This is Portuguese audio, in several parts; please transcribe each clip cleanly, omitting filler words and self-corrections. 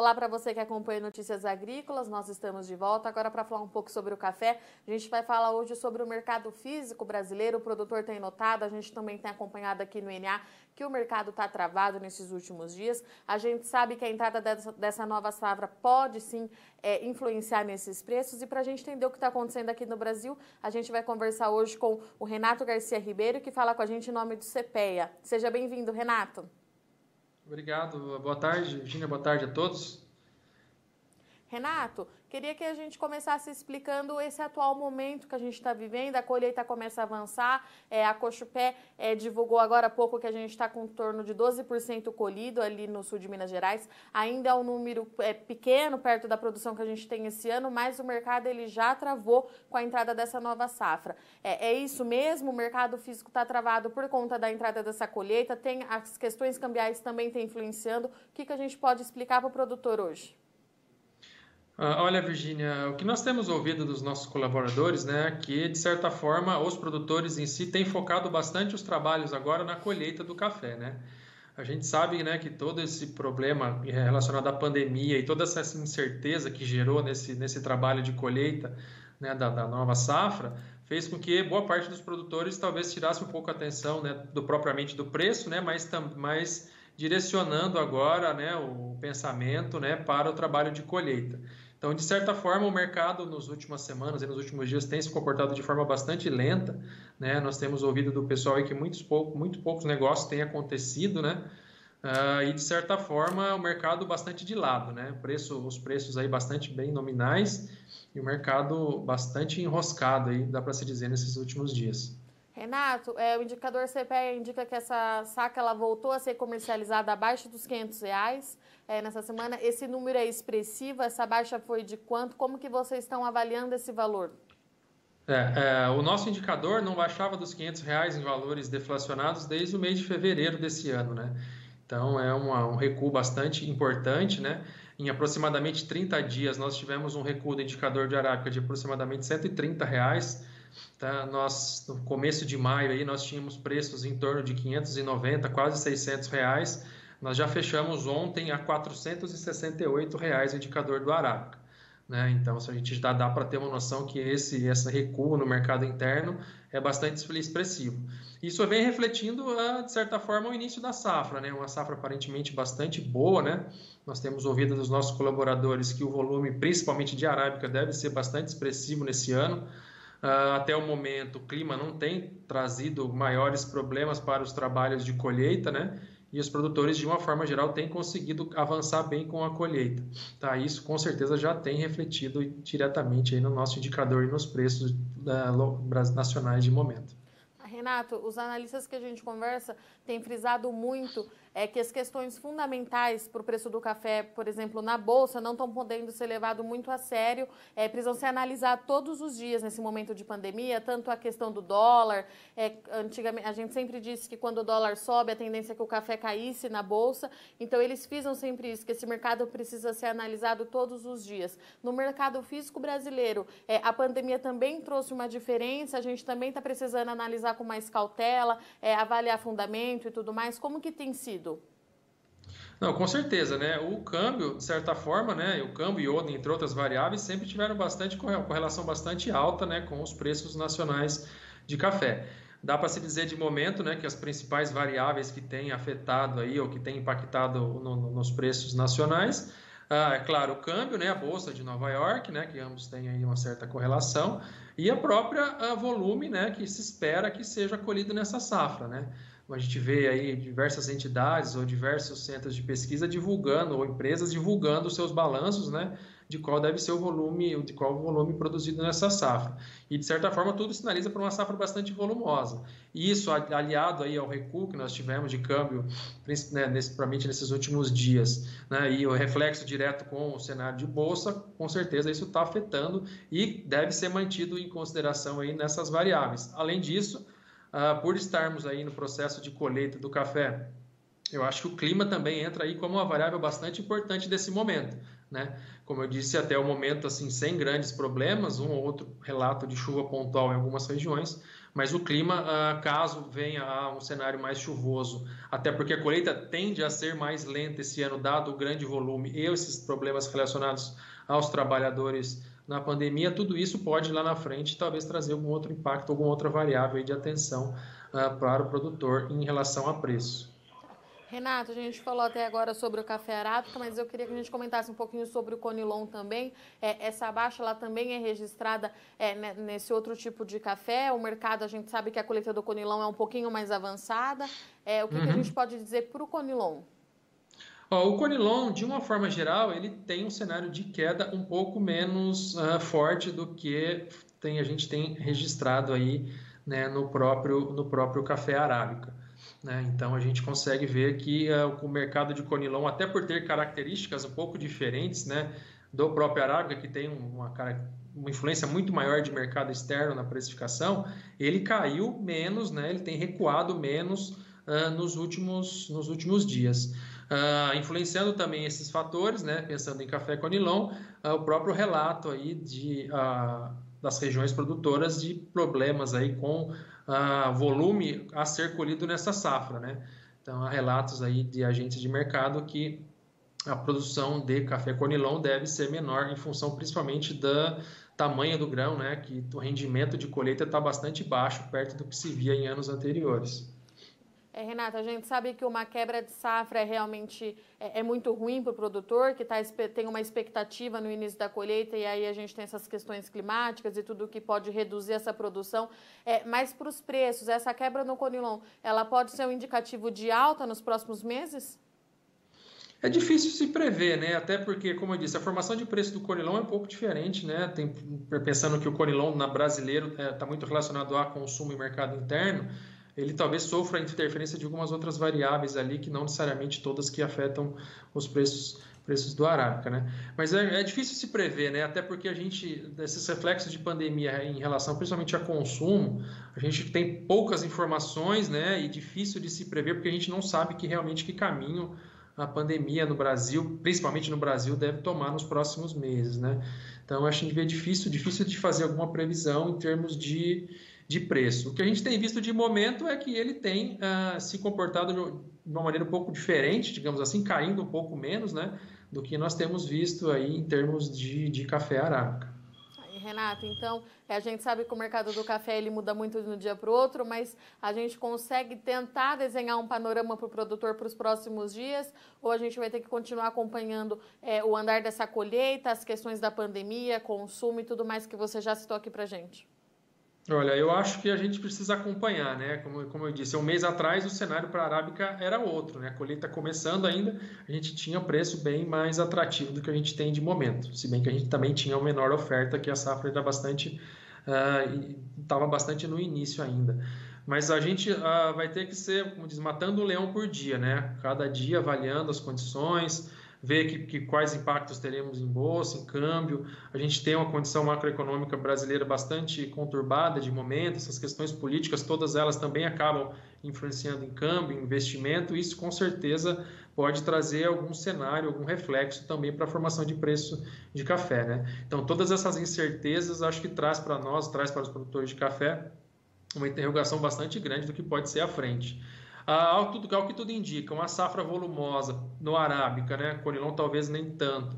Olá para você que acompanha Notícias Agrícolas, nós estamos de volta agora para falar um pouco sobre o café. A gente vai falar hoje sobre o mercado físico brasileiro, o produtor tem notado, a gente também tem acompanhado aqui no NA que o mercado está travado nesses últimos dias. A gente sabe que a entrada dessa nova safra pode sim influenciar nesses preços e para a gente entender o que está acontecendo aqui no Brasil, a gente vai conversar hoje com o Renato Garcia Ribeiro, que fala com a gente em nome do CPEA. Seja bem-vindo, Renato. Obrigado. Boa tarde, Virginia. Boa tarde a todos. Renato, queria que a gente começasse explicando esse atual momento que a gente está vivendo. A colheita começa a avançar, a Cochupé divulgou agora há pouco que a gente está com em torno de 12% colhido ali no sul de Minas Gerais. Ainda é um número pequeno, perto da produção que a gente tem esse ano, mas o mercado ele já travou com a entrada dessa nova safra. É isso mesmo? O mercado físico está travado por conta da entrada dessa colheita? Tem as questões cambiais também estão influenciando. O que a gente pode explicar para o produtor hoje? Olha, Virginia, o que nós temos ouvido dos nossos colaboradores, né, que de certa forma os produtores em si têm focado bastante os trabalhos agora na colheita do café, né? A gente sabe, né, que todo esse problema relacionado à pandemia e toda essa incerteza que gerou nesse trabalho de colheita, né, da nova safra, fez com que boa parte dos produtores talvez tirasse um pouco a atenção, né, propriamente do preço, né, mas direcionando agora, né, o pensamento, né, para o trabalho de colheita. Então, de certa forma, o mercado nas últimas semanas e nos últimos dias tem se comportado de forma bastante lenta, né? Nós temos ouvido do pessoal aí que muito poucos negócios têm acontecido, né? E de certa forma o mercado bastante de lado, né? Os preços aí bastante bem nominais e o mercado bastante enroscado aí, dá para se dizer, nesses últimos dias. Renato, o indicador CPEA indica que essa saca ela voltou a ser comercializada abaixo dos R$ 500 nessa semana. Esse número é expressivo? Essa baixa foi de quanto? Como que vocês estão avaliando esse valor? O nosso indicador não baixava dos R$ 500 em valores deflacionados desde o mês de fevereiro desse ano, né? Então é um recuo bastante importante, né? Em aproximadamente 30 dias nós tivemos um recuo do indicador de arábica de aproximadamente R$ 130. Tá? No começo de maio aí nós tínhamos preços em torno de 590, quase R$ 600. Nós já fechamos ontem a R$ 468 o indicador do arábica. Né? Então, se a gente já dá para ter uma noção que esse recuo no mercado interno é bastante expressivo. Isso vem refletindo, de certa forma, o início da safra, né? Uma safra aparentemente bastante boa, né? Nós temos ouvido dos nossos colaboradores que o volume, principalmente de arábica, deve ser bastante expressivo nesse ano. Até o momento, o clima não tem trazido maiores problemas para os trabalhos de colheita, né? E os produtores, de uma forma geral, têm conseguido avançar bem com a colheita. Tá? Isso, com certeza, já tem refletido diretamente aí no nosso indicador e nos preços nacionais de momento. Renato, os analistas que a gente conversa têm frisado muito que as questões fundamentais para o preço do café, por exemplo, na Bolsa, não estão podendo ser levado muito a sério, precisam ser analisados todos os dias nesse momento de pandemia, tanto a questão do dólar, antigamente a gente sempre disse que quando o dólar sobe, a tendência é que o café caísse na Bolsa, então eles frisam sempre isso, que esse mercado precisa ser analisado todos os dias. No mercado físico brasileiro, a pandemia também trouxe uma diferença, a gente também está precisando analisar com mais cautela, avaliar fundamento e tudo mais. Como que tem sido? Não, com certeza, né? O câmbio, de certa forma, né? O câmbio e iodo, entre outras variáveis, sempre tiveram bastante correlação bastante alta, né? Com os preços nacionais de café. Dá para se dizer de momento, né? Que as principais variáveis que têm afetado aí ou que têm impactado nos preços nacionais, é claro, o câmbio, né? A Bolsa de Nova York, né? Que ambos têm aí uma certa correlação e a própria volume, né? Que se espera que seja colhido nessa safra, né? A gente vê aí diversas entidades ou diversos centros de pesquisa divulgando, ou empresas divulgando os seus balanços, né, de qual deve ser o volume, de qual o volume produzido nessa safra. E, de certa forma, tudo sinaliza para uma safra bastante volumosa. E isso, aliado aí ao recuo que nós tivemos de câmbio, né, principalmente nesses últimos dias, né, e o reflexo direto com o cenário de bolsa, com certeza isso está afetando e deve ser mantido em consideração aí nessas variáveis. Além disso, por estarmos aí no processo de colheita do café, eu acho que o clima também entra aí como uma variável bastante importante desse momento. né? Como eu disse, até o momento, assim, sem grandes problemas, um ou outro relato de chuva pontual em algumas regiões, mas o clima, caso venha a um cenário mais chuvoso, até porque a colheita tende a ser mais lenta esse ano, dado o grande volume e esses problemas relacionados aos trabalhadores na pandemia, tudo isso pode lá na frente talvez trazer algum outro impacto, alguma outra variável de atenção para o produtor em relação a preço. Renato, a gente falou até agora sobre o café arábica, mas eu queria que a gente comentasse um pouquinho sobre o Conilon também. Essa baixa ela também é registrada nesse outro tipo de café. O mercado, a gente sabe que a colheita do Conilon é um pouquinho mais avançada. O que a gente pode dizer para o Conilon? O Conilon, de uma forma geral, ele tem um cenário de queda um pouco menos forte do que a gente tem registrado aí, né, no próprio café arábica, né? Então a gente consegue ver que o mercado de Conilon, até por ter características um pouco diferentes, né, do próprio arábica, que tem uma influência muito maior de mercado externo na precificação, ele caiu menos, né, ele tem recuado menos nos últimos dias. Influenciando também esses fatores, né, pensando em café Conilon, o próprio relato aí das regiões produtoras de problemas aí com volume a ser colhido nessa safra, né? Então, há relatos aí de agentes de mercado que a produção de café Conilon deve ser menor em função principalmente do tamanho do grão, né? Que o rendimento de colheita está bastante baixo, perto do que se via em anos anteriores. Renata, a gente sabe que uma quebra de safra realmente muito ruim para o produtor, que tem uma expectativa no início da colheita e aí a gente tem essas questões climáticas e tudo que pode reduzir essa produção. Mas para os preços, essa quebra no Conilon, ela pode ser um indicativo de alta nos próximos meses? É difícil se prever, né? Até porque, como eu disse, a formação de preço do Conilon é um pouco diferente, né? Pensando que o Conilon na brasileiro está muito relacionado a consumo e mercado interno, ele talvez sofra a interferência de algumas outras variáveis ali, que não necessariamente todas que afetam os preços do arábica, né? Mas é difícil se prever, né? Até porque esses reflexos de pandemia em relação principalmente a consumo, a gente tem poucas informações, né? E difícil de se prever, porque a gente não sabe realmente que caminho a pandemia no Brasil, principalmente no Brasil, deve tomar nos próximos meses, né? Então, acho que é difícil de fazer alguma previsão em termos de preço. O que a gente tem visto de momento é que ele tem se comportado de uma maneira um pouco diferente, digamos assim, caindo um pouco menos, né, do que nós temos visto aí em termos de café arábica. Renato, então, a gente sabe que o mercado do café ele muda muito de um dia para o outro, mas a gente consegue tentar desenhar um panorama para o produtor para os próximos dias, ou a gente vai ter que continuar acompanhando o andar dessa colheita, as questões da pandemia, consumo e tudo mais que você já citou aqui para a gente? Olha, eu acho que a gente precisa acompanhar, né? Como eu disse, um mês atrás o cenário para a arábica era outro, né? A colheita começando ainda, a gente tinha preço bem mais atrativo do que a gente tem de momento. Se bem que a gente também tinha uma menor oferta, que a safra era estava bastante no início ainda. Mas a gente vai ter que ser, como diz, matando um leão por dia, né? Cada dia avaliando as condições, ver quais impactos teremos em bolsa, em câmbio. A gente tem uma condição macroeconômica brasileira bastante conturbada de momento, essas questões políticas, todas elas também acabam influenciando em câmbio, em investimento, e isso com certeza pode trazer algum cenário, algum reflexo também para a formação de preço de café, né? Então, todas essas incertezas acho que traz para nós, traz para os produtores de café uma interrogação bastante grande do que pode ser à frente. Ao que tudo indica, uma safra volumosa no arábica, né? Conilon talvez nem tanto,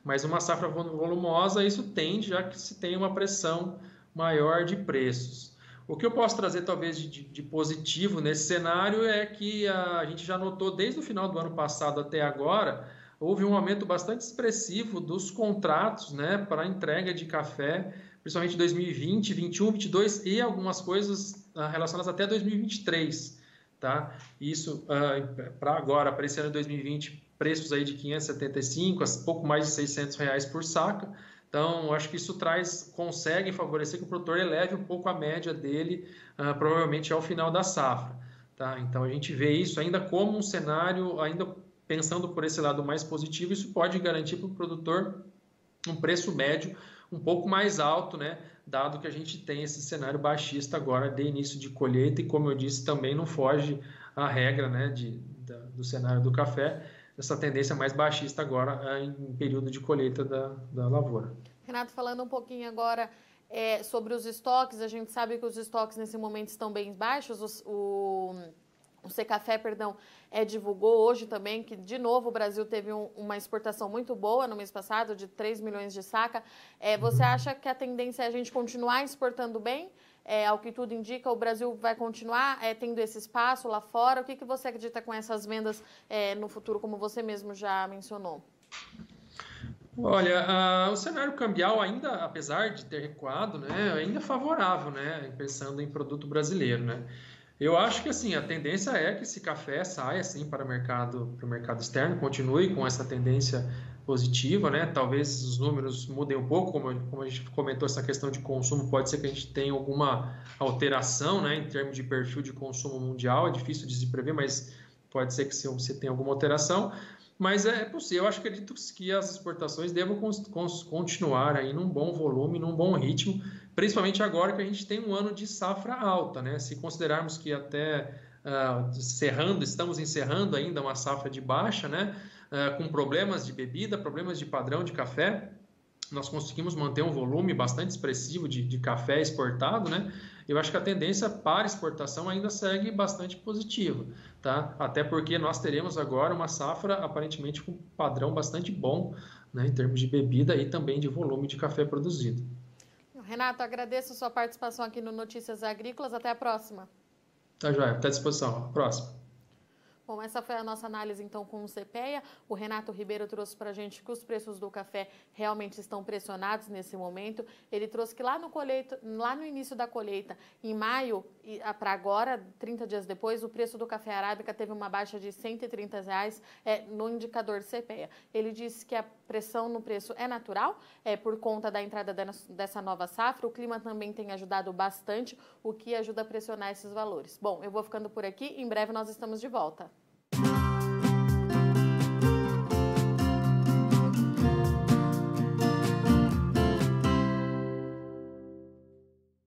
mas uma safra volumosa, isso tende, já que se tem uma pressão maior de preços. O que eu posso trazer talvez de positivo nesse cenário é que a gente já notou desde o final do ano passado até agora, houve um aumento bastante expressivo dos contratos, né, para entrega de café, principalmente 2020, 21, 22 e algumas coisas relacionadas até 2023. Tá? Isso para agora, para esse ano de 2020, preços aí de 575 a pouco mais de R$ 600 por saca. Então, acho que isso consegue favorecer que o produtor eleve um pouco a média dele, provavelmente ao final da safra. Tá? Então, a gente vê isso ainda como um cenário, ainda pensando por esse lado mais positivo, isso pode garantir para o produtor um preço médio um pouco mais alto, né? Dado que a gente tem esse cenário baixista agora de início de colheita e, como eu disse, também não foge à regra, né, do cenário do café, essa tendência mais baixista agora em período de colheita da lavoura. Renato, falando um pouquinho agora sobre os estoques, a gente sabe que os estoques nesse momento estão bem baixos, o Secafé, perdão, divulgou hoje também que, de novo, o Brasil teve uma exportação muito boa no mês passado, de 3 milhões de saca. Você acha que a tendência é a gente continuar exportando bem? Ao que tudo indica, o Brasil vai continuar tendo esse espaço lá fora? O que você acredita com essas vendas no futuro, como você mesmo já mencionou? Olha, o cenário cambial ainda, apesar de ter recuado, né, ainda é favorável, né, pensando em produto brasileiro, né. Eu acho que assim a tendência é que esse café saia assim para o mercado externo, continue com essa tendência positiva, né? Talvez os números mudem um pouco, como a gente comentou essa questão de consumo, pode ser que a gente tenha alguma alteração, né, em termos de perfil de consumo mundial, é difícil de se prever, mas pode ser que você tenha alguma alteração. Mas é possível, eu acredito que as exportações devam continuar aí num bom volume, num bom ritmo, principalmente agora que a gente tem um ano de safra alta, né? Se considerarmos que até estamos encerrando ainda uma safra de baixa, né? Com problemas de bebida, problemas de padrão de café, nós conseguimos manter um volume bastante expressivo de café exportado, né? Eu acho que a tendência para exportação ainda segue bastante positiva, tá? Até porque nós teremos agora uma safra aparentemente com padrão bastante bom, né, em termos de bebida e também de volume de café produzido. Renato, agradeço a sua participação aqui no Notícias Agrícolas. Até a próxima. Tá, joia. Tá à disposição. Próximo. Bom, essa foi a nossa análise então com o CPEA. O Renato Ribeiro trouxe para a gente que os preços do café realmente estão pressionados nesse momento. Ele trouxe que lá no início da colheita, em maio para agora, 30 dias depois, o preço do café arábica teve uma baixa de R$ 130 no indicador CPEA. Ele disse que a pressão no preço é natural, por conta da entrada dessa nova safra. O clima também tem ajudado bastante, o que ajuda a pressionar esses valores. Bom, eu vou ficando por aqui. Em breve nós estamos de volta.